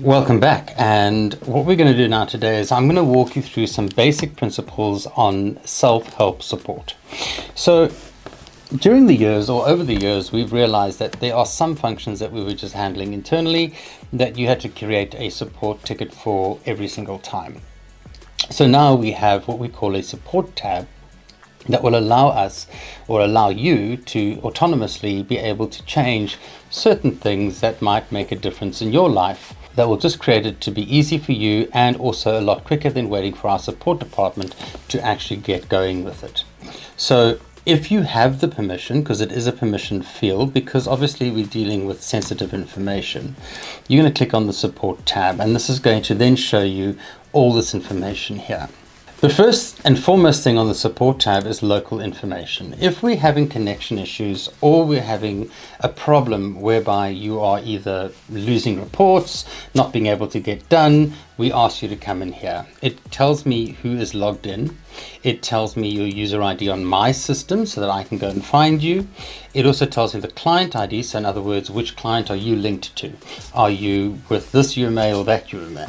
Welcome back, and what we're going to do now today is I'm going to walk you through some basic principles on self-help support. So during the years or over the years, we've realized that there are some functions that we were just handling internally that you had to create a support ticket for every single time. So now we have what we call a support tab that will allow us or allow you to autonomously be able to change certain things that might make a difference in your life. That will just create it to be easy for you and also a lot quicker than waiting for our support department to actually get going with it. So if you have the permission, because it is a permission field, because obviously we're dealing with sensitive information, you're going to click on the support tab, and this is going to then show you all this information here. The first and foremost thing on the support tab is local information. If we're having connection issues or we're having a problem whereby you are either losing reports, not being able to get done, we ask you to come in here. It tells me who is logged in. It tells me your user ID on my system so that I can go and find you. It also tells me the client ID, so in other words, which client are you linked to? Are you with this UMA or that UMA?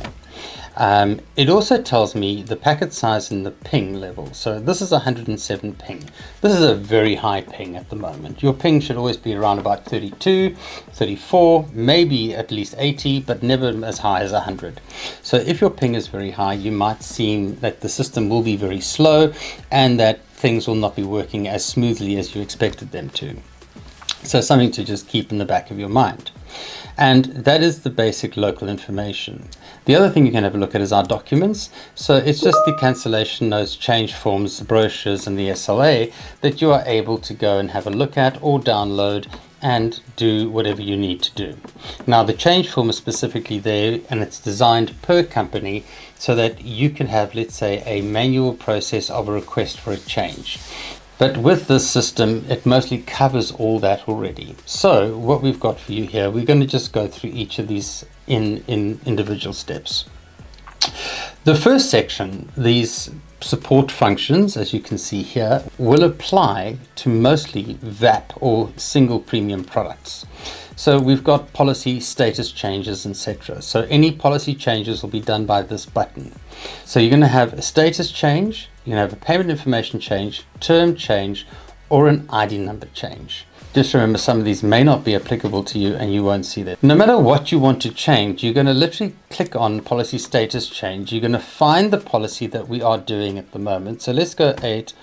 It also tells me the packet size and the ping level. So this is 107 ping. This is a very high ping at the moment. Your ping should always be around about 32, 34, maybe at least 80, but never as high as 100. So if your ping is very high, you might seem that the system will be very slow and that things will not be working as smoothly as you expected them to. So something to just keep in the back of your mind. And that is the basic local information. The other thing you can have a look at is our documents. So it's just the cancellation notes, change forms, brochures, and the SLA that you are able to go and have a look at or download and do whatever you need to do. Now the change form is specifically there, and it's designed per company so that you can have, let's say, a manual process of a request for a change. But with this system, it mostly covers all that already. So what we've got for you here, we're going to just go through each of these in individual steps. The first section, these support functions, as you can see here, will apply to mostly VAP or single premium products. So we've got policy status changes, etc. So any policy changes will be done by this button. So you're going to have a status change, you're going to have a payment information change, term change, or an ID number change. Just remember, some of these may not be applicable to you and you won't see that. No matter what you want to change, you're going to literally click on policy status change. You're going to find the policy that we are doing at the moment. So let's go 8.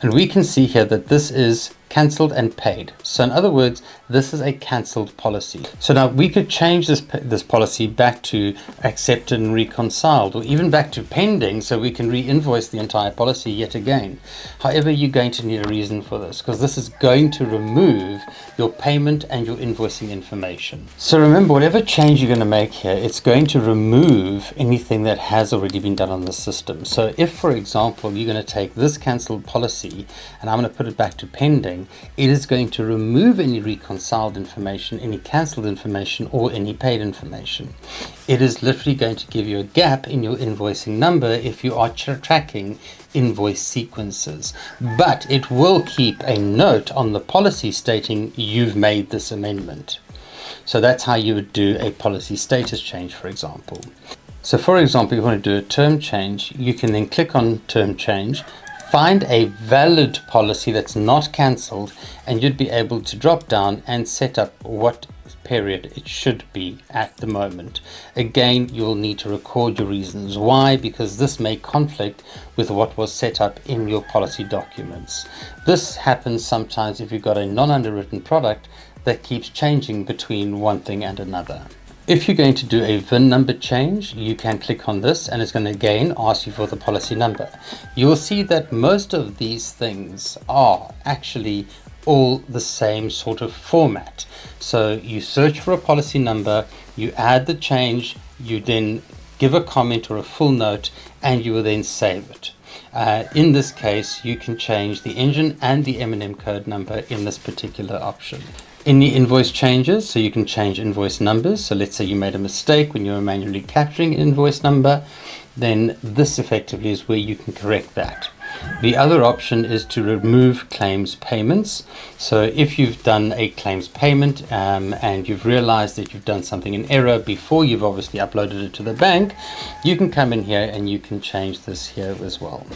And we can see here that this is cancelled and paid. So in other words, this is a cancelled policy. So now we could change this policy back to accepted and reconciled, or even back to pending, so we can re-invoice the entire policy yet again. However, you're going to need a reason for this, because this is going to remove your payment and your invoicing information. So remember, whatever change you're going to make here, it's going to remove anything that has already been done on the system. So if, for example, you're going to take this cancelled policy and I'm going to put it back to pending, it is going to remove any reconciled information, any cancelled information, or any paid information. It is literally going to give you a gap in your invoicing number if you are tracking invoice sequences. But it will keep a note on the policy stating you've made this amendment. So that's how you would do a policy status change, for example. So for example, if you want to do a term change, you can then click on term change, find a valid policy that's not cancelled, and you'd be able to drop down and set up what period it should be at the moment. Again, you'll need to record your reasons why, because this may conflict with what was set up in your policy documents. This happens sometimes if you've got a non-underwritten product that keeps changing between one thing and another. If you're going to do a VIN number change, you can click on this and it's going to again ask you for the policy number. You'll see that most of these things are actually all the same sort of format. So you search for a policy number, you add the change, you then give a comment or a full note, and you will then save it. In this case, you can change the engine and the M&M code number in this particular option. In the invoice changes, so you can change invoice numbers. So let's say you made a mistake when you were manually capturing invoice number, then this effectively is where you can correct that. The other option is to remove claims payments. So if you've done a claims payment and you've realized that you've done something in error before you've obviously uploaded it to the bank, you can come in here and you can change this here as well.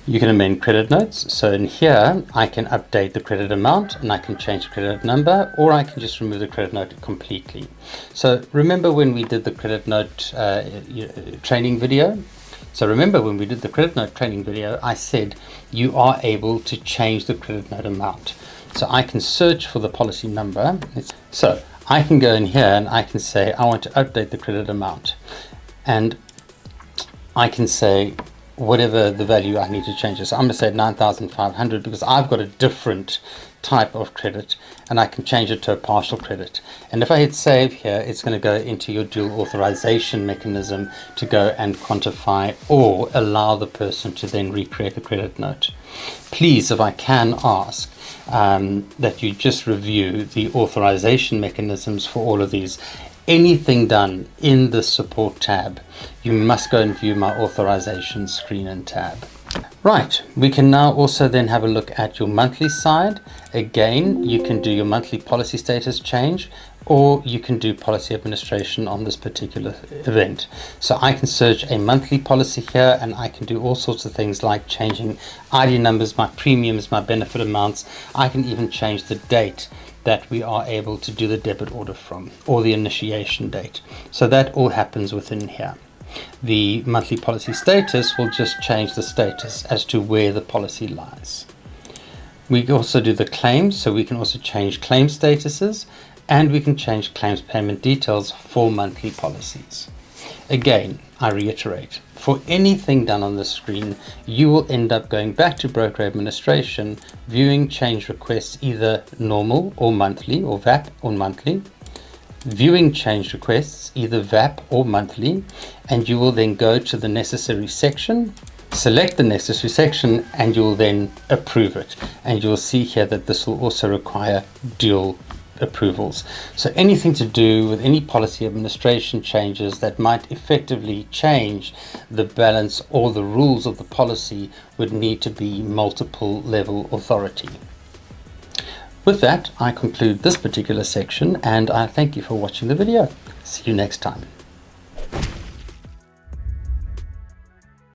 You can amend credit notes. So in here, I can update the credit amount and I can change the credit number, or I can just remove the credit note completely. So remember when we did the credit note training video? So remember when we did the credit note training video, I said you are able to change the credit note amount. So I can search for the policy number. So I can go in here and I can say, I want to update the credit amount. And I can say whatever the value I need to change it. So I'm going to say 9,500 because I've got a different type of credit and I can change it to a partial credit. And if I hit save here, it's going to go into your dual authorization mechanism to go and quantify or allow the person to then recreate the credit note. Please, if I can ask that you just review the authorization mechanisms for all of these. Anything done in the support tab, you must go and view my authorization screen and tab. Right, we can now also then have a look at your monthly side. Again, you can do your monthly policy status change, or you can do policy administration on this particular event. So I can search a monthly policy here and I can do all sorts of things like changing ID numbers, my premiums, my benefit amounts. I can even change the date that we are able to do the debit order from, or the initiation date. So that all happens within here. The monthly policy status will just change the status as to where the policy lies. We also do the claims, so we can also change claim statuses, and we can change claims payment details for monthly policies. Again, I reiterate, for anything done on the screen, you will end up going back to broker administration, viewing change requests either normal or monthly, or VAP or monthly, viewing change requests either VAP or monthly, and you will then go to the necessary section, select the necessary section, and you will then approve it. And you'll see here that this will also require dual approvals. So anything to do with any policy administration changes that might effectively change the balance or the rules of the policy would need to be multiple level authority. With that, I conclude this particular section and I thank you for watching the video. See you next time.